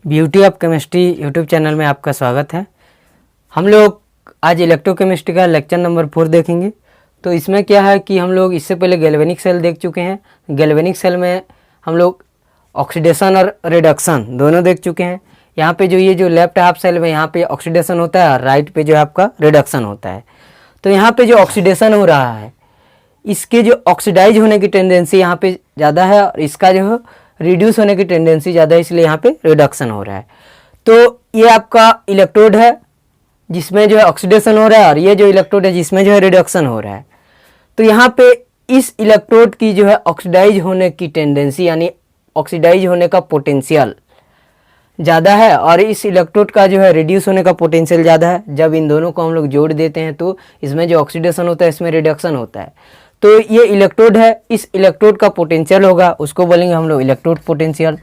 Beauty of chemistry YouTube channel में आपका स्वागत है। हम लोग आज इलेक्ट्रोकेमिस्ट्री का लेक्चर नंबर 4 देखेंगे। तो इसमें क्या है कि हम लोग इससे पहले गैल्वेनिक सेल देख चुके हैं। गैल्वेनिक सेल में हम लोग ऑक्सीडेशन और रिडक्शन दोनों देख चुके हैं। यहाँ पे जो लेफ्ट हाफ सेल में यहाँ पे ऑक्सीडेशन होता है और राइट पे जो है आपका रिडक्शन होता है। तो यहाँ पे जो ऑक्सीडेशन हो रहा है इसके जो ऑक्सीडाइज होने की टेंडेंसी यहाँ पे ज़्यादा है और इसका जो है रिड्यूस होने की टेंडेंसी ज़्यादा है, इसलिए यहाँ पे रिडक्शन हो रहा है। तो ये आपका इलेक्ट्रोड है जिसमें जो है ऑक्सीडेशन हो रहा है और ये जो इलेक्ट्रोड है जिसमें जो है रिडक्शन हो रहा है। तो यहाँ पे इस इलेक्ट्रोड की जो है ऑक्सीडाइज होने की टेंडेंसी यानी ऑक्सीडाइज होने का पोटेंशियल ज़्यादा है और इस इलेक्ट्रोड का जो है रिड्यूस होने का पोटेंशियल ज़्यादा है। जब इन दोनों को हम लोग जोड़ देते हैं तो इसमें जो ऑक्सीडेशन होता है इसमें रिडक्शन होता है। तो ये इलेक्ट्रोड है, इस इलेक्ट्रोड का पोटेंशियल होगा, उसको बोलेंगे हम लोग electrode potential.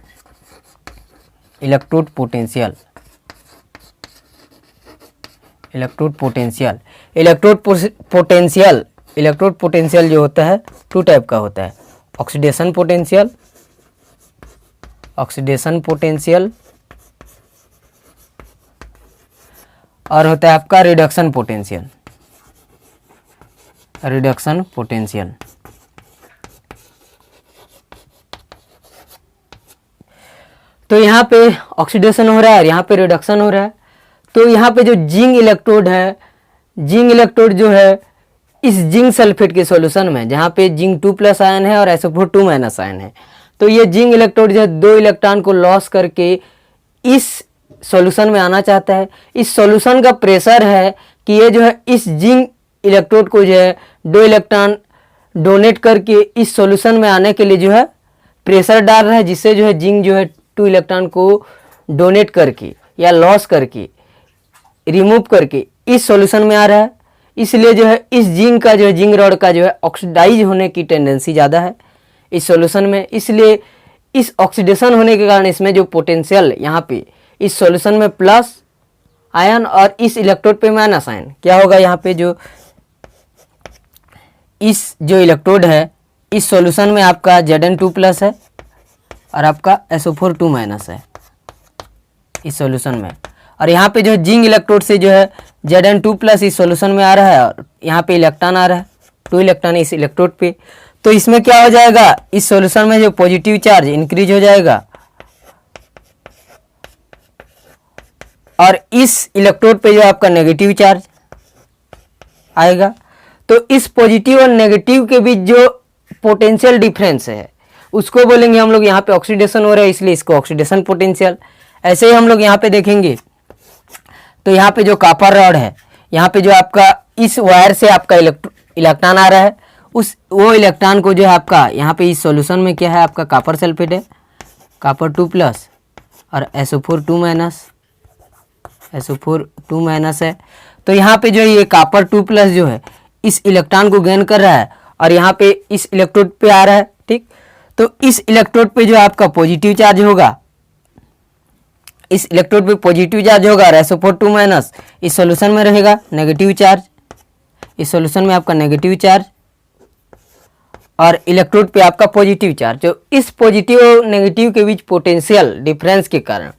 Electrode potential, electrode potential, electrode potential जो होता है 2 टाइप का होता है। ऑक्सीडेशन पोटेंशियल, ऑक्सीडेशन पोटेंशियल और होता है आपका रिडक्शन पोटेंशियल, रिडक्शन पोटेंशियल। तो यहाँ पे ऑक्सीडेशन हो रहा है और यहाँ पे रिडक्शन हो रहा है। तो यहाँ पे जो जिंक इलेक्ट्रोड है, जिंक इलेक्ट्रोड जो है इस जिंक सल्फेट के सॉल्यूशन में जहाँ पे जिंक 2+ आयन है और SO4 2- आयन है, तो ये जिंक इलेक्ट्रोड जो है 2 इलेक्ट्रॉन को लॉस करके इस सॉल्यूशन में आना चाहता है। इस सॉल्यूशन का प्रेशर है कि ये जो है इस जिंक इलेक्ट्रोड को जो है 2 इलेक्ट्रॉन डोनेट करके इस सॉल्यूशन में आने के लिए जो है प्रेशर डाल रहा है, जिससे जो है जिंक जो है 2 इलेक्ट्रॉन को डोनेट करके या लॉस करके रिमूव करके इस सॉल्यूशन में आ रहा है। इसलिए जो है इस जिंक का जो है जिंक रॉड का जो है ऑक्सीडाइज होने की टेंडेंसी ज़्यादा है इस सॉल्यूशन में। इसलिए इस ऑक्सीडेशन होने के कारण इसमें जो पोटेंशियल यहाँ पे इस सॉल्यूशन में प्लस आयन और इस इलेक्ट्रोड पे माइनस आयन, क्या होगा यहाँ पे जो इस जो इलेक्ट्रोड है इस सॉल्यूशन में आपका Zn2+ है और आपका SO4 2- है इस सॉल्यूशन में। और यहाँ पे जो जिंक इलेक्ट्रोड से जो है Zn2+ इस सॉल्यूशन में आ रहा है और यहाँ पे इलेक्ट्रॉन आ रहा है 2 इलेक्ट्रॉन इस इलेक्ट्रोड पे। तो इसमें क्या हो जाएगा, इस सॉल्यूशन में जो पॉजिटिव चार्ज इंक्रीज हो जाएगा और इस इलेक्ट्रोड पे जो आपका नेगेटिव चार्ज आएगा। तो इस पॉजिटिव और नेगेटिव के बीच जो पोटेंशियल डिफरेंस है उसको बोलेंगे हम लोग, यहाँ पे ऑक्सीडेशन हो रहा है इसलिए इसको ऑक्सीडेशन पोटेंशियल। ऐसे ही हम लोग यहाँ पे देखेंगे तो यहाँ पे जो कॉपर रॉड है, यहाँ पे जो आपका इस वायर से आपका इलेक्ट्रॉन आ रहा है, वो इलेक्ट्रॉन को जो है आपका यहाँ पे इस सॉल्यूशन में क्या है आपका कॉपर सल्फेट है, कॉपर 2+ और SO4 2- है। तो यहाँ पे जो ये कॉपर 2+ जो है इस इलेक्ट्रॉन को गेन कर रहा है और यहाँ पे इस इलेक्ट्रोड पे आ रहा है, ठीक। तो इस इलेक्ट्रोड पे जो आपका पॉजिटिव चार्ज होगा, इस इलेक्ट्रोड पे पॉजिटिव चार्ज होगा और SO4 2- इस सॉल्यूशन में रहेगा नेगेटिव चार्ज, इस सॉल्यूशन में आपका नेगेटिव चार्ज और इलेक्ट्रोड पे आपका पॉजिटिव चार्ज। जो इस पॉजिटिव और नेगेटिव के बीच पोटेंशियल डिफरेंस के कारण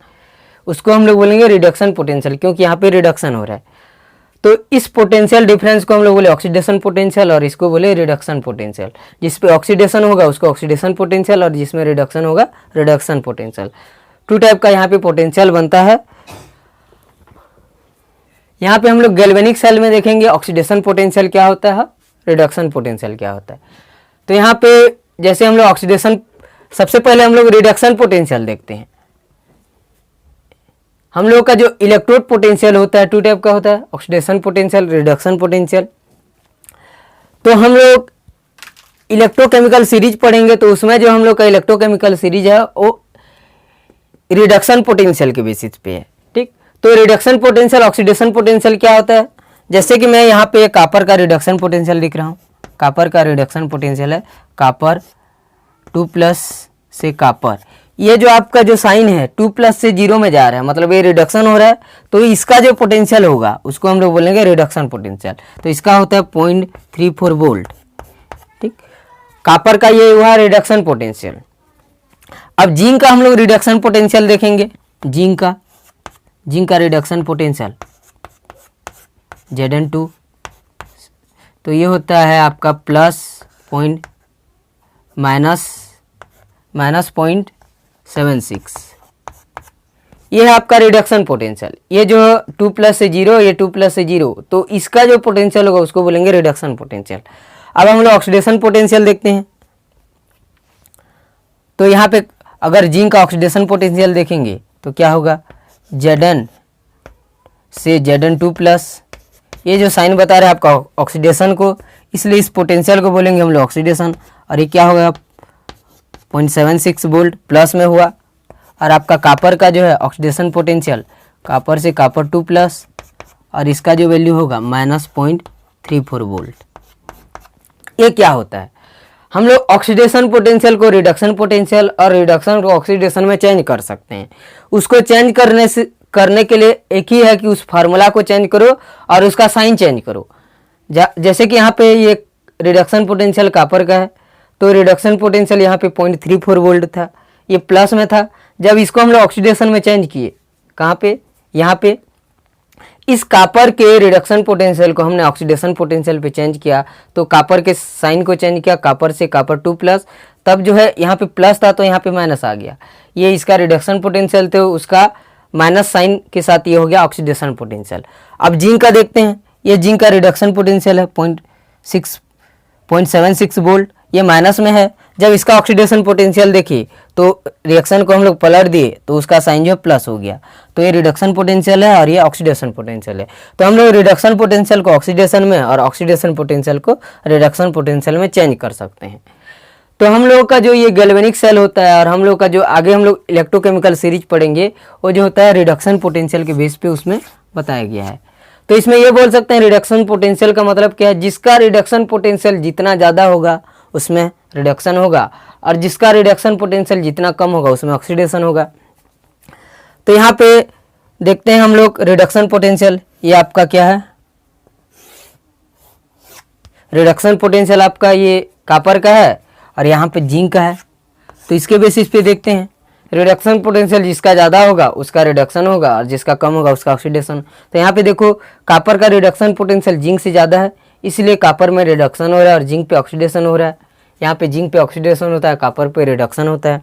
उसको हम लोग बोलेंगे रिडक्शन पोटेंशियल, क्योंकि यहाँ पे रिडक्शन हो रहा है। तो इस पोटेंशियल डिफरेंस को हम लोग बोले ऑक्सीडेशन पोटेंशियल और इसको बोले रिडक्शन पोटेंशियल। जिस पे ऑक्सीडेशन होगा उसको ऑक्सीडेशन पोटेंशियल और जिसमें रिडक्शन होगा रिडक्शन पोटेंशियल। 2 टाइप का यहाँ पे पोटेंशियल बनता है। यहाँ पे हम लोग गैल्वेनिक सेल में देखेंगे ऑक्सीडेशन पोटेंशियल क्या होता है, रिडक्शन पोटेंशियल क्या होता है। तो यहाँ पे जैसे हम लोग ऑक्सीडेशन, सबसे पहले हम लोग रिडक्शन पोटेंशियल देखते हैं। हम लोग का जो इलेक्ट्रोड पोटेंशियल होता है 2 टाइप का होता है, ऑक्सीडेशन पोटेंशियल, रिडक्शन पोटेंशियल। तो हम लोग इलेक्ट्रोकेमिकल सीरीज पढ़ेंगे तो उसमें जो हम लोग का इलेक्ट्रोकेमिकल सीरीज है वो रिडक्शन पोटेंशियल के बेसिस पे है, ठीक। तो रिडक्शन पोटेंशियल, ऑक्सीडेशन पोटेंशियल क्या होता है, जैसे कि मैं यहाँ पे कॉपर का रिडक्शन पोटेंशियल लिख रहा हूँ। कॉपर का रिडक्शन पोटेंशियल है कॉपर 2+ से कॉपर, ये जो आपका जो साइन है 2+ से 0 में जा रहा है, मतलब ये रिडक्शन हो रहा है। तो इसका जो पोटेंशियल होगा उसको हम लोग बोलेंगे रिडक्शन पोटेंशियल। तो इसका होता है 0.34 वोल्ट, ठीक। कॉपर का ये हुआ रिडक्शन पोटेंशियल। अब जिंक का हम लोग रिडक्शन पोटेंशियल देखेंगे। जिंक का रिडक्शन पोटेंशियल Zn2, तो ये होता है आपका -0.76। ये है आपका रिडक्शन पोटेंशियल। ये जो 2+ से 0, ये 2+ से 0, तो इसका जो पोटेंशियल होगा उसको बोलेंगे रिडक्शन पोटेंशियल। अब हम लोग ऑक्सीडेशन पोटेंशियल देखते हैं। तो यहाँ पे अगर जिंक का ऑक्सीडेशन पोटेंशियल देखेंगे तो क्या होगा, Zn से Zn2+, ये जो साइन बता रहे हैं आपका ऑक्सीडेशन को, इसलिए इस पोटेंशियल को बोलेंगे हम लोग ऑक्सीडेशन। और ये क्या होगा, 0.76 वोल्ट प्लस में हुआ। और आपका कापर का जो है ऑक्सीडेशन पोटेंशियल, कापर से कापर 2+, और इसका जो वैल्यू होगा -0.34 वोल्ट। ये क्या होता है, हम लोग ऑक्सीडेशन पोटेंशियल को रिडक्शन पोटेंशियल और रिडक्शन को ऑक्सीडेशन में चेंज कर सकते हैं। उसको चेंज करने के लिए एक ही है कि उस फार्मूला को चेंज करो और उसका साइन चेंज करो। जैसे कि यहाँ पे ये रिडक्शन पोटेंशियल कापर का है, तो रिडक्शन पोटेंशियल यहाँ पे 0.34 वोल्ट था, ये प्लस में था। जब इसको हम लोग ऑक्सीडेशन में चेंज किए, कहाँ पे, यहाँ पे, इस कापर के रिडक्शन पोटेंशियल को हमने ऑक्सीडेशन पोटेंशियल पे चेंज किया, तो कापर के साइन को चेंज किया, कापर से कापर 2+, तब जो है यहाँ पे प्लस था तो यहाँ पे माइनस आ गया। ये इसका रिडक्शन पोटेंशियल थे, उसका माइनस साइन के साथ ये हो गया ऑक्सीडेशन पोटेंशियल। अब जिंक का देखते हैं। ये जिंक का रिडक्शन पोटेंशियल है 0.76 वोल्ट, ये माइनस में है। जब इसका ऑक्सीडेशन पोटेंशियल देखिए तो रिएक्शन को हम लोग पलट दिए तो उसका साइन जो है प्लस हो गया। तो ये रिडक्शन पोटेंशियल है और ये ऑक्सीडेशन पोटेंशियल है। तो हम लोग रिडक्शन पोटेंशियल को ऑक्सीडेशन में और ऑक्सीडेशन पोटेंशियल को रिडक्शन पोटेंशियल में चेंज कर सकते हैं। तो हम लोगों का जो ये गैल्वेनिक सेल होता है और हम लोग का जो आगे हम लोग इलेक्ट्रोकेमिकल सीरीज पढ़ेंगे, वो जो होता है रिडक्शन पोटेंशियल के बेस पे उसमें बताया गया है। तो इसमें ये बोल सकते हैं रिडक्शन पोटेंशियल का मतलब क्या है, जिसका रिडक्शन पोटेंशियल जितना ज़्यादा होगा उसमें रिडक्शन होगा, और जिसका रिडक्शन पोटेंशियल जितना कम होगा उसमें ऑक्सीडेशन होगा। तो यहाँ पे देखते हैं हम लोग रिडक्शन पोटेंशियल, ये आपका क्या है, रिडक्शन पोटेंशियल आपका ये कापर का है और यहाँ पे जिंक का है। तो इसके बेसिस पे देखते हैं रिडक्शन पोटेंशियल जिसका ज़्यादा होगा उसका रिडक्शन होगा और जिसका कम होगा उसका ऑक्सीडेशन। तो यहाँ पे देखो कापर का रिडक्शन पोटेंशियल जिंक से ज़्यादा है, इसलिए कापर में रिडक्शन हो रहा है और जिंक पे ऑक्सीडेशन हो रहा है। यहाँ पे जिंक पे ऑक्सीडेशन होता है, कापर पे रिडक्शन होता है।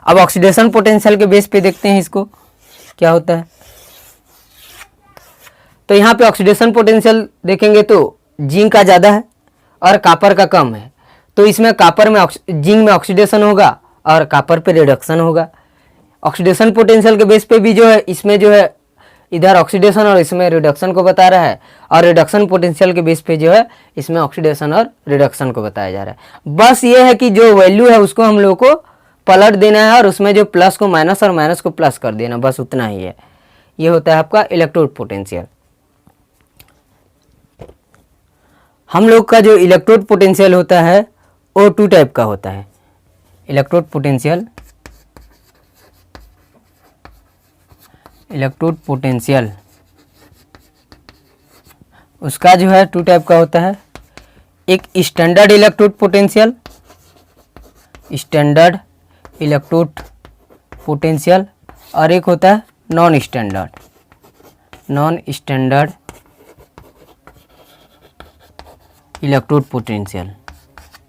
अब ऑक्सीडेशन पोटेंशियल के बेस पे देखते हैं इसको क्या होता है। तो यहाँ पे ऑक्सीडेशन पोटेंशियल देखेंगे तो जिंक का ज़्यादा है और कापर का कम है, तो इसमें कापर में जिंक में ऑक्सीडेशन होगा और कापर पे रिडक्शन होगा। ऑक्सीडेशन पोटेंशियल के बेस पे भी जो है इसमें जो है इधर ऑक्सीडेशन और इसमें रिडक्शन को बता रहा है, और रिडक्शन पोटेंशियल के बेस पे जो है इसमें ऑक्सीडेशन और रिडक्शन को बताया जा रहा है। बस ये है कि जो वैल्यू है उसको हम लोग को पलट देना है और उसमें जो प्लस को माइनस और माइनस को प्लस कर देना, बस उतना ही है। ये होता है आपका इलेक्ट्रोड पोटेंशियल। हम लोग का जो इलेक्ट्रोड पोटेंशियल होता है वो 2 टाइप का होता है। इलेक्ट्रोड पोटेंशियल उसका जो है 2 टाइप का होता है। एक स्टैंडर्ड इलेक्ट्रोड पोटेंशियल और एक होता है non standard electrode potential.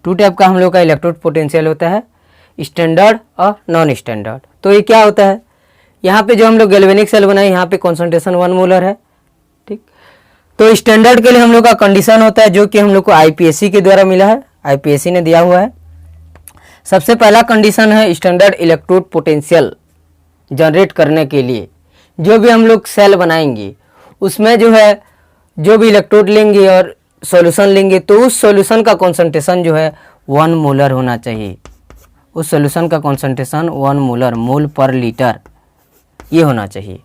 2 type का हम लोग का इलेक्ट्रोड पोटेंशियल होता है, स्टैंडर्ड और नॉन स्टैंडर्ड। तो ये क्या होता है, यहाँ पे जो हम लोग गैल्वेनिक सेल बनाए यहाँ पे कॉन्सेंट्रेशन 1 मोलर है, ठीक। तो स्टैंडर्ड के लिए हम लोग का कंडीशन होता है जो कि हम लोग को आईपीएससी के द्वारा मिला है, आईपीएससी ने दिया हुआ है। सबसे पहला कंडीशन है स्टैंडर्ड इलेक्ट्रोड पोटेंशियल जनरेट करने के लिए जो भी हम लोग सेल बनाएंगे उसमें जो है जो भी इलेक्ट्रोड लेंगे और सॉल्यूशन लेंगे तो उस सॉल्यूशन का कॉन्सेंट्रेशन जो है 1 मोलर होना चाहिए। उस सॉल्यूशन का कॉन्सेंट्रेशन 1 मोलर मोल पर लीटर ये होना चाहिए।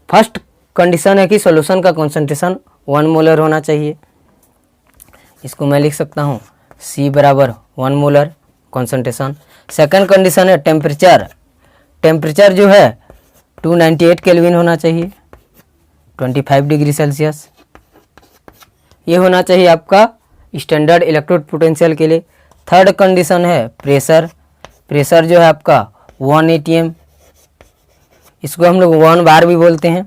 फर्स्ट कंडीशन है कि सॉल्यूशन का कॉन्सेंट्रेशन 1 मोलर होना चाहिए। इसको मैं लिख सकता हूँ C बराबर 1 मोलर कॉन्सेंट्रेशन। सेकंड कंडीशन है टेम्परेचर जो है 298 केल्विन होना चाहिए, 25 डिग्री सेल्सियस। ये होना चाहिए आपका स्टैंडर्ड इलेक्ट्रोड पोटेंशियल के लिए। थर्ड कंडीशन है प्रेशर जो है आपका 1 atm इसको हम लोग 1 बार भी बोलते हैं,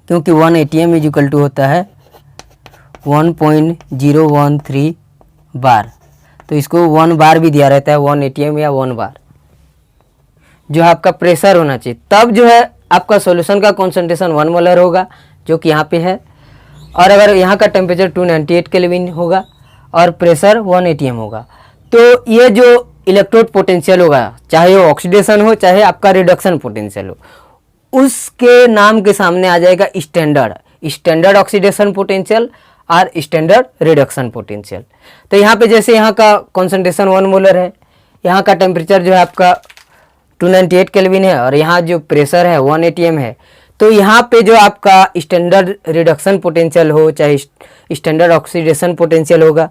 क्योंकि 1 ATM इज इक्वल टू होता है 1.013 बार। तो इसको 1 बार भी दिया रहता है, 1 ATM या 1 बार जो आपका प्रेशर होना चाहिए। तब जो है आपका सॉल्यूशन का कॉन्सेंट्रेशन 1 मोलर होगा, जो कि यहाँ पे है। और अगर यहाँ का टेम्परेचर 298 केल्विन होगा और प्रेशर 1 ATM होगा, तो ये जो इलेक्ट्रोड पोटेंशियल होगा, चाहे वो ऑक्सीडेशन हो चाहे आपका रिडक्शन पोटेंशियल हो, उसके नाम के सामने आ जाएगा स्टैंडर्ड ऑक्सीडेशन पोटेंशियल और स्टैंडर्ड रिडक्शन पोटेंशियल। तो यहाँ पे जैसे यहाँ का कॉन्सेंट्रेशन 1 मोलर है, यहाँ का टेम्परेचर जो है आपका 298 केल्विन है और यहाँ जो प्रेशर है 1 ATM है, तो यहाँ पे जो आपका स्टैंडर्ड रिडक्शन पोटेंशियल हो चाहे स्टैंडर्ड ऑक्सीडेशन पोटेंशियल होगा,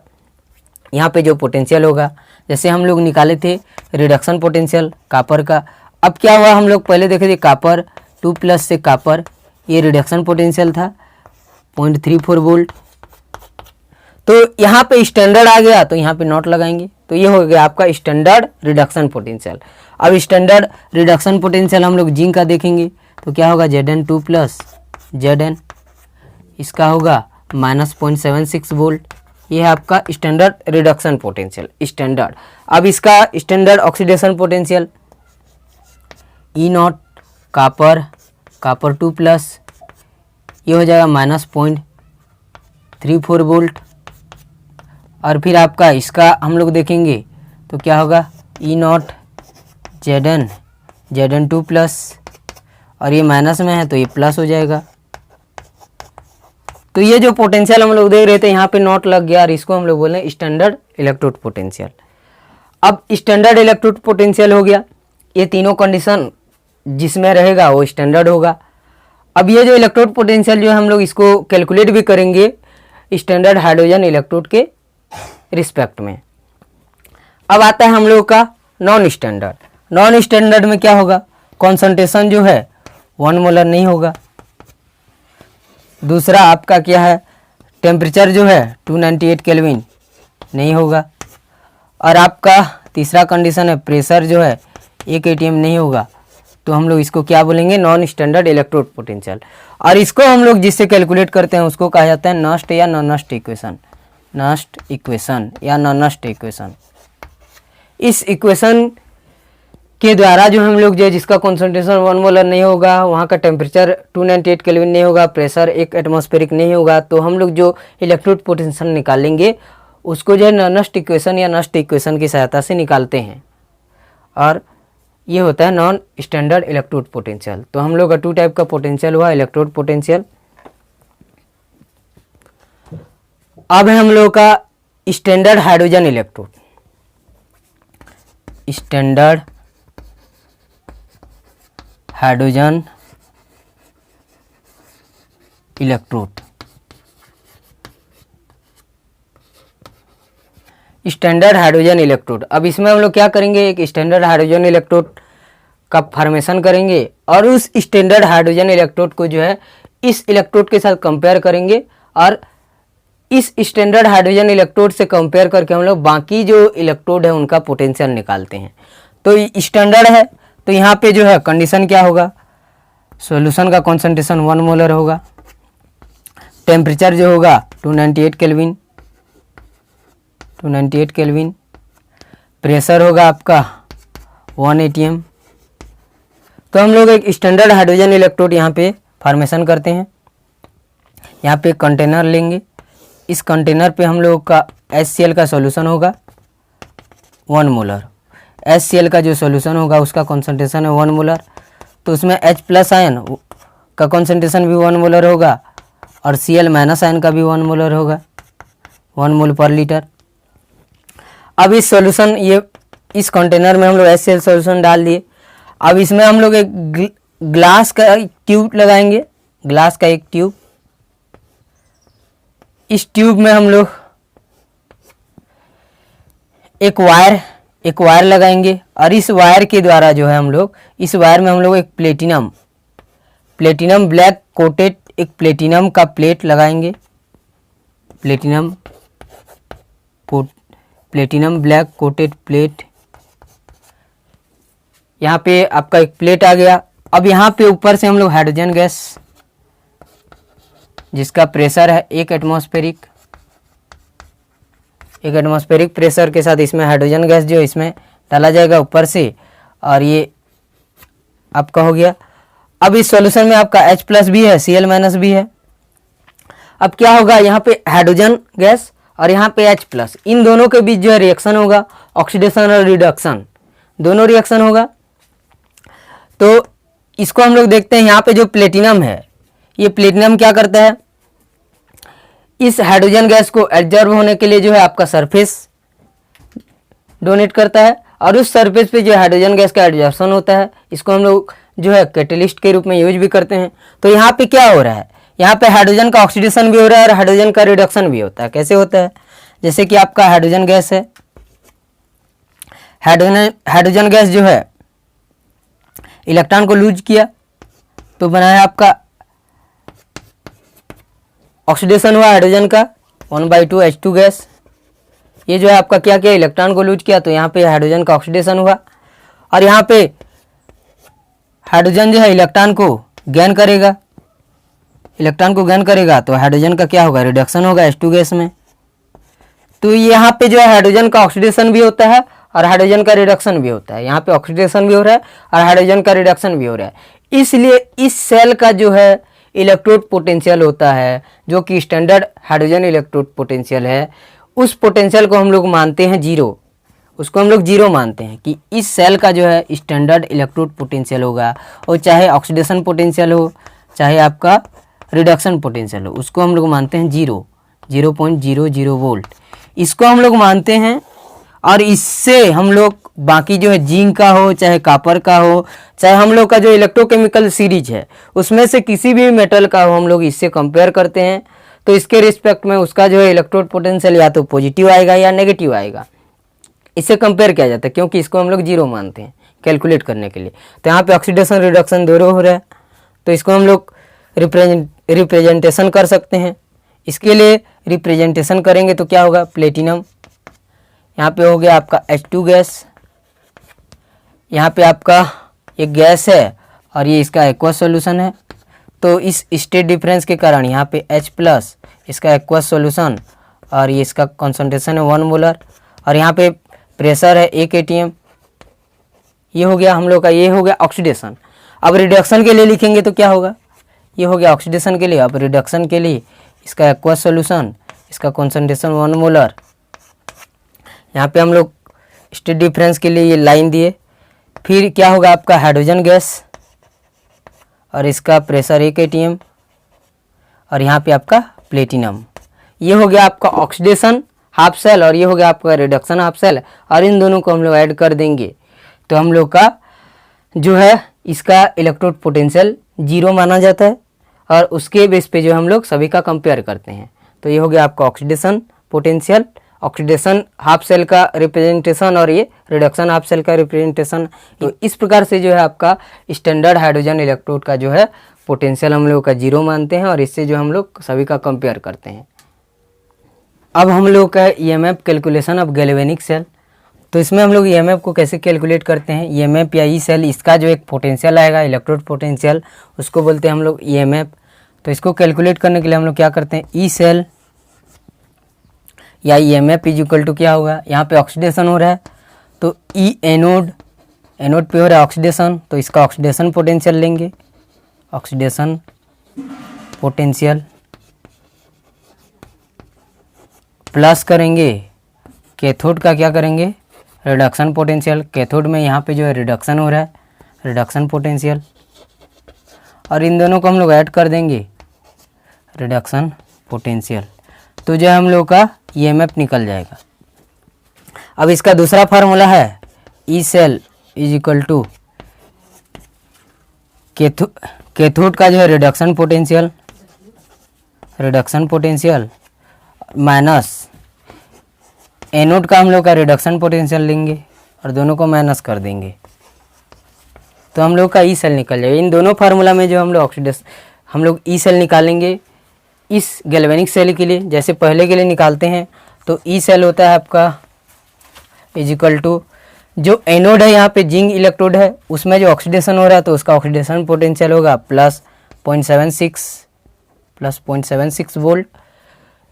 यहाँ पे जो पोटेंशियल होगा, जैसे हम लोग निकाले थे रिडक्शन पोटेंशियल कापर का। अब क्या हुआ, हम लोग पहले देखे थे कापर 2+ से कापर, ये रिडक्शन पोटेंशियल था 0.34 वोल्ट। तो यहाँ पे स्टैंडर्ड आ गया तो यहाँ पे नॉट लगाएंगे, तो ये हो गया आपका स्टैंडर्ड रिडक्शन पोटेंशियल। अब स्टैंडर्ड रिडक्शन पोटेंशियल हम लोग जिंक का देखेंगे, तो क्या होगा Zn2 + Zn, इसका होगा -0.76 वोल्ट। ये है आपका स्टैंडर्ड रिडक्शन पोटेंशियल स्टैंडर्ड। अब इसका standard oxidation potential E0 copper 2+, ये हो जाएगा -0.34 वोल्ट। और फिर आपका इसका हम लोग देखेंगे तो क्या होगा E0 Zn2+, और ये माइनस में है तो ये प्लस हो जाएगा। तो ये जो पोटेंशियल हम लोग देख रहे थे यहाँ पे नॉट लग गया और इसको हम लोग बोल रहे हैं स्टैंडर्ड इलेक्ट्रोड पोटेंशियल। अब स्टैंडर्ड इलेक्ट्रोड पोटेंशियल हो गया, ये तीनों कंडीशन जिसमें रहेगा वो स्टैंडर्ड होगा। अब ये जो इलेक्ट्रोड पोटेंशियल जो है हम लोग इसको कैलकुलेट भी करेंगे स्टैंडर्ड हाइड्रोजन इलेक्ट्रोड के रिस्पेक्ट में। अब आता है हम लोग का नॉन स्टैंडर्ड में क्या होगा, कॉन्सेंट्रेशन जो है 1 मोलर नहीं होगा। दूसरा आपका क्या है, टेम्परेचर जो है 298 केल्विन नहीं होगा। और आपका तीसरा कंडीशन है प्रेशर जो है 1 ATM नहीं होगा। तो हम लोग इसको क्या बोलेंगे, नॉन स्टैंडर्ड इलेक्ट्रोड पोटेंशियल। और इसको हम लोग जिससे कैलकुलेट करते हैं उसको कहा जाता है नस्ट या नॉनस्ट इक्वेशन या नॉनस्ट इक्वेशन। इस इक्वेशन के द्वारा जो हम लोग जो जिसका कॉन्सेंट्रेशन 1 मोलर नहीं होगा, वहाँ का टेम्परेचर 298 केल्विन नहीं होगा, प्रेशर 1 एटमॉस्फेरिक नहीं होगा, तो हम लोग जो इलेक्ट्रोड पोटेंशियल निकालेंगे उसको जो है नॉनस्ट इक्वेशन या नस्ट इक्वेशन की सहायता से निकालते हैं। और ये होता है नॉन स्टैंडर्ड इलेक्ट्रोड पोटेंशियल। तो हम लोग का 2 टाइप का पोटेंशियल हुआ इलेक्ट्रोड पोटेंशियल। अब है हम लोग का standard hydrogen electrode. Standard hydrogen electrode, standard hydrogen electrode. अब इसमें हम लोग क्या करेंगे, एक स्टैंडर्ड हाइड्रोजन इलेक्ट्रोड का फॉर्मेशन करेंगे और उस स्टैंडर्ड हाइड्रोजन इलेक्ट्रोड को जो है इस इलेक्ट्रोड के साथ कंपेयर करेंगे और इस स्टैंडर्ड हाइड्रोजन इलेक्ट्रोड से कंपेयर करके हम लोग बाकी जो इलेक्ट्रोड है उनका पोटेंशियल निकालते हैं। तो स्टैंडर्ड है तो यहाँ पे जो है कंडीशन क्या होगा, सॉल्यूशन का कॉन्सेंट्रेशन 1 मोलर होगा, टेम्परेचर जो होगा 298 केल्विन, प्रेशर होगा आपका 1 ATM। तो हम लोग एक स्टैंडर्ड हाइड्रोजन इलेक्ट्रोड यहाँ पे फॉर्मेशन करते हैं। यहाँ पे कंटेनर लेंगे, इस कंटेनर पे हम लोग का HCl का सॉल्यूशन होगा 1 मोलर। HCl का जो सॉल्यूशन होगा उसका कॉन्सेंट्रेशन है 1 मोलर, तो उसमें H+ आयन का कॉन्सेंट्रेशन भी 1 मोलर होगा और Cl- आयन का भी 1 मोलर होगा, 1 मोल पर लीटर। अब इस सॉल्यूशन ये इस कंटेनर में हम लोग HCl सॉल्यूशन डाल दिए। अब इसमें हम लोग एक ग्लास का एक ट्यूब लगाएंगे, ग्लास का एक ट्यूब। इस ट्यूब में हम लोग एक वायर लगाएंगे और इस वायर के द्वारा जो है हम लोग इस वायर में हम लोग एक प्लेटिनम ब्लैक कोटेड एक प्लेटिनम का प्लेट लगाएंगे, प्लेटिनम ब्लैक कोटेड प्लेट। यहाँ पे आपका एक प्लेट आ गया अब यहाँ पे ऊपर से हम लोग हाइड्रोजन गैस जिसका प्रेशर है 1 एटमॉस्फेरिक प्रेशर के साथ इसमें हाइड्रोजन गैस जो इसमें डाला जाएगा ऊपर से, और ये आपका हो गया। अब इस सॉल्यूशन में आपका H+ भी है, Cl- भी है। अब क्या होगा, यहाँ पे हाइड्रोजन गैस और यहाँ पे H+, इन दोनों के बीच जो है रिएक्शन होगा, ऑक्सीडेशन और रिडक्शन दोनों रिएक्शन होगा। तो इसको हम लोग देखते हैं, यहाँ पे जो प्लेटिनम है, ये प्लेटिनम क्या करता है, इस हाइड्रोजन गैस को एब्जॉर्ब होने के लिए जो है आपका सरफेस डोनेट करता है, और उस सरफेस पे जो हाइड्रोजन गैस का एब्जॉर्प्शन होता है, इसको हम लोग जो है कैटलिस्ट के रूप में यूज भी करते हैं। तो यहाँ पे क्या हो रहा है, यहाँ पे हाइड्रोजन का ऑक्सीडेशन भी हो रहा है और हाइड्रोजन का रिडक्शन भी होता है। कैसे होता है, जैसे कि आपका हाइड्रोजन गैस है, हाइड्रोजन गैस जो है इलेक्ट्रॉन को लूज किया तो बनाया आपका ऑक्सीडेशन हुआ हाइड्रोजन का 1/2 H2 गैस। ये जो है आपका क्या किया, इलेक्ट्रॉन को लूज किया तो यहाँ पे हाइड्रोजन का ऑक्सीडेशन हुआ, और यहाँ पे हाइड्रोजन जो है इलेक्ट्रॉन को गेन करेगा, तो हाइड्रोजन का क्या होगा, रिडक्शन होगा H2 गैस में। तो यहाँ पे जो है हाइड्रोजन का ऑक्सीडेशन भी होता है और हाइड्रोजन का रिडक्शन भी होता है। यहाँ पे ऑक्सीडेशन भी हो रहा है और हाइड्रोजन का रिडक्शन भी हो रहा है। इसलिए इस सेल का जो है इलेक्ट्रोड पोटेंशियल होता है, जो कि स्टैंडर्ड हाइड्रोजन इलेक्ट्रोड पोटेंशियल है, उस पोटेंशियल को हम लोग मानते हैं जीरो। उसको हम लोग जीरो मानते हैं कि इस सेल का जो है स्टैंडर्ड इलेक्ट्रोड पोटेंशियल होगा, और चाहे ऑक्सीडेशन पोटेंशियल हो चाहे आपका रिडक्शन पोटेंशियल हो, उसको हम लोग मानते हैं 0.00 वोल्ट। इसको हम लोग मानते हैं, और इससे हम लोग बाकी जो है जिंक का हो चाहे कॉपर का हो, चाहे हम लोग का जो इलेक्ट्रोकेमिकल सीरीज है उसमें से किसी भी मेटल का हो, हम लोग इससे कंपेयर करते हैं। तो इसके रिस्पेक्ट में उसका जो है इलेक्ट्रोड पोटेंशियल या तो पॉजिटिव आएगा या नेगेटिव आएगा, इससे कंपेयर किया जाता है, क्योंकि इसको हम लोग जीरो मानते हैं कैलकुलेट करने के लिए। तो यहाँ पे ऑक्सीडेशन रिडक्शन दोनों हो रहा है, तो इसको हम लोग रिप्रेजेंटेशन कर सकते हैं। इसके लिए रिप्रेजेंटेशन करेंगे तो क्या होगा, प्लेटिनम यहाँ पे हो गया आपका H2 गैस, यहाँ पे आपका एक गैस है और ये इसका एक्वस सॉल्यूशन है। तो इस स्टेट डिफरेंस के कारण यहाँ पे H+ इसका एक्वस सॉल्यूशन, और ये इसका कॉन्सेंट्रेशन है 1 मोलर, और यहाँ पे प्रेशर है 1 atm। ये हो गया हम लोग का, ये हो गया ऑक्सीडेशन। अब रिडक्शन के लिए लिखेंगे तो क्या होगा, ये हो गया ऑक्सीडेशन के लिए। अब रिडक्शन के लिए इसका एक्वस सॉल्यूशन, इसका कॉन्सेंट्रेशन 1 मोलर। यहाँ पे हम लोग स्टेट डिफरेंस के लिए ये लाइन दिए। फिर क्या होगा आपका हाइड्रोजन गैस और इसका प्रेशर 1 atm, और यहाँ पे आपका प्लेटिनम। ये हो गया आपका ऑक्सीडेशन हाफ सेल और ये हो गया आपका रिडक्शन हाफ सेल, और इन दोनों को हम लोग ऐड कर देंगे तो हम लोग का जो है इसका इलेक्ट्रोड पोटेंशियल जीरो माना जाता है, और उसके बेस पे जो हम लोग सभी का कंपेयर करते हैं। तो ये हो गया आपका oxidation potential, oxidation half cell का रिप्रेजेंटेशन और ये रिडक्शन हाफ सेल का रिप्रेजेंटेशन। तो इस प्रकार से जो है आपका स्टैंडर्ड हाइड्रोजन इलेक्ट्रोड का जो है पोटेंशियल हम लोग का जीरो मानते हैं, और इससे जो हम लोग सभी का कंपेयर करते हैं। अब हम लोग का EMF calculation of galvanic cell. तो इसमें हम लोग EMF को कैसे कैलकुलेट करते हैं, EMF या ई सेल, इसका जो एक पोटेंशियल आएगा इलेक्ट्रोड पोटेंशियल, उसको बोलते हैं हम लोग EMF। तो इसको कैलकुलेट करने के लिए हम लोग क्या करते हैं, ई सेल या EMF इज इक्वल टू क्या होगा, यहाँ पे ऑक्सीडेशन हो रहा है तो ई एनोड, एनोड पे हो रहा है ऑक्सीडेशन, तो इसका ऑक्सीडेशन पोटेंशियल लेंगे, ऑक्सीडेशन पोटेंशियल प्लस करेंगे कैथोड का क्या करेंगे, रिडक्शन पोटेंशियल। कैथोड में यहाँ पे जो है रिडक्शन हो रहा है, रिडक्शन पोटेंशियल, और इन दोनों को हम लोग ऐड कर देंगे, रिडक्शन पोटेंशियल। तो जो है हम लोग का EMF निकल जाएगा। अब इसका दूसरा फार्मूला है E cell is equal to cathode का जो है रिडक्शन पोटेंशियल माइनस एनोड का हम लोग का रिडक्शन पोटेंशियल लेंगे और दोनों को माइनस कर देंगे तो हम लोग का ई सेल निकल जाएगा। इन दोनों फार्मूला में जो हम लोग ई सेल निकालेंगे इस गैल्वेनिक सेल के लिए, जैसे पहले के लिए निकालते हैं। तो ई सेल होता है आपका इज इक्वल टू जो एनोड है यहाँ पे जिंक इलेक्ट्रोड है, उसमें जो ऑक्सीडेशन हो रहा है तो उसका ऑक्सीडेशन पोटेंशियल होगा प्लस 0.76 वोल्ट।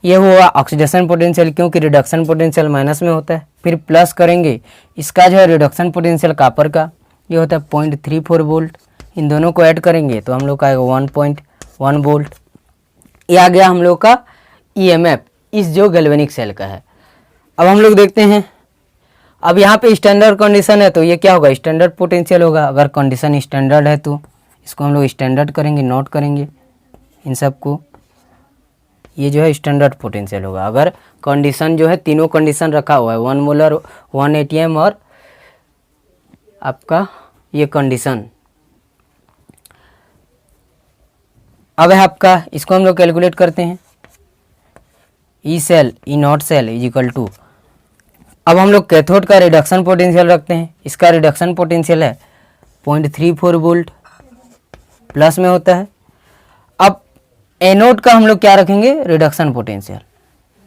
ये हुआ ऑक्सीडेशन पोटेंशियल, क्योंकि रिडक्शन पोटेंशियल माइनस में होता है। फिर प्लस करेंगे इसका जो है रिडक्शन पोटेंशियल कॉपर का, ये होता है 0.34 वोल्ट। इन दोनों को ऐड करेंगे तो हम लोग का आएगा 1.1 वोल्ट। ये आ गया हम लोग का ईएमएफ इस जो गैल्वेनिक सेल का है। अब हम लोग देखते हैं, अब यहाँ पे स्टैंडर्ड कंडीशन है तो ये क्या होगा, स्टैंडर्ड पोटेंशियल होगा। अगर कंडीशन स्टैंडर्ड है तो इसको हम लोग स्टैंडर्ड करेंगे, नोट करेंगे इन सब को। ये जो है स्टैंडर्ड पोटेंशियल होगा। अगर कंडीशन जो है तीनों कंडीशन रखा हुआ है, 1 मोलर 1 ATM और आपका ये कंडीशन। अब है आपका, इसको हम लोग कैलकुलेट करते हैं। E cell E naught cell is equal to, अब हम लोग कैथोड का रिडक्शन पोटेंशियल रखते हैं। इसका रिडक्शन पोटेंशियल है 0.34 वोल्ट, प्लस में होता है। अब एनोड का हम लोग क्या रखेंगे, रिडक्शन पोटेंशियल।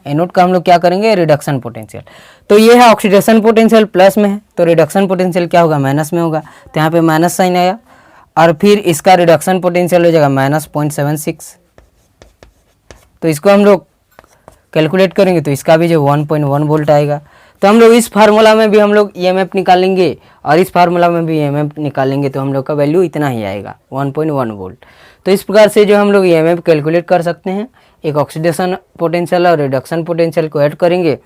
एनोड का हम लोग क्या करेंगे, रिडक्शन पोटेंशियल। तो ये है ऑक्सीडेशन पोटेंशियल प्लस में है, तो रिडक्शन पोटेंशियल क्या होगा, माइनस में होगा। तो यहाँ पे माइनस साइन आया, और फिर इसका रिडक्शन पोटेंशियल हो जाएगा माइनस 0.76। तो इसको हम लोग कैलकुलेट करेंगे तो इसका भी जो 1.1 वोल्ट आएगा। तो हम लोग इस फार्मूला में भी हम लोग ईएमएफ निकालेंगे और इस फार्मूला में भी ईएमएफ निकालेंगे, तो हम लोग का वैल्यू इतना ही आएगा 1.1 वोल्ट। तो इस प्रकार से जो हम लोग ईएमएफ कैलकुलेट कर सकते हैं। एक ऑक्सीडेशन पोटेंशियल और रिडक्शन पोटेंशियल को ऐड करेंगे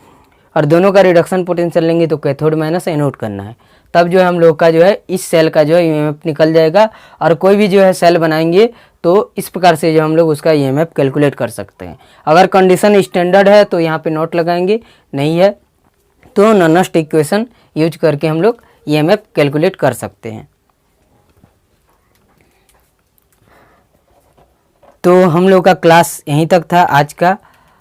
और दोनों का रिडक्शन पोटेंशियल लेंगे तो कैथोड माइनस एनोड करना है, तब जो है हम लोग का जो है इस सेल का जो है ईएमएफ निकल जाएगा। और कोई भी जो है सेल बनाएंगे तो इस प्रकार से जो हम लोग उसका ईएमएफ कैलकुलेट कर सकते हैं। अगर कंडीशन स्टैंडर्ड है तो यहाँ पे नोट लगाएंगे, नहीं है तो नॉनस्ट इक्वेशन यूज करके हम लोग ईएमएफ कैलकुलेट कर सकते हैं। तो हम लोग का क्लास यहीं तक था आज का।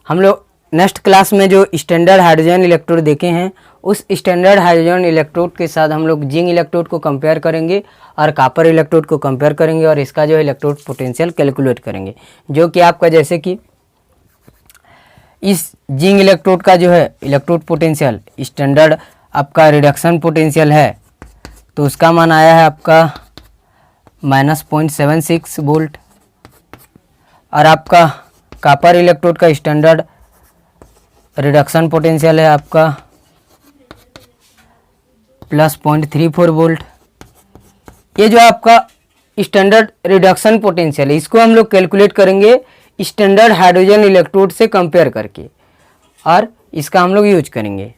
हम लोग नेक्स्ट क्लास में जो स्टैंडर्ड हाइड्रोजन इलेक्ट्रोड देखे हैं, उस स्टैंडर्ड हाइड्रोजन इलेक्ट्रोड के साथ हम लोग जिंक इलेक्ट्रोड को कंपेयर करेंगे और कॉपर इलेक्ट्रोड को कंपेयर करेंगे और इसका जो है इलेक्ट्रोड पोटेंशियल कैलकुलेट करेंगे। जो कि आपका जैसे कि इस जिंक इलेक्ट्रोड का जो है इलेक्ट्रोड पोटेंशियल स्टैंडर्ड आपका रिडक्शन पोटेंशियल है, तो उसका मान आया है आपका माइनस 0.76 वोल्ट। और आपका कॉपर इलेक्ट्रोड का स्टैंडर्ड रिडक्शन पोटेंशियल है आपका प्लस 0.34 वोल्ट। ये जो आपका स्टैंडर्ड रिडक्शन पोटेंशियल है, इसको हम लोग कैलकुलेट करेंगे स्टैंडर्ड हाइड्रोजन इलेक्ट्रोड से कंपेयर करके, और इसका हम लोग यूज करेंगे।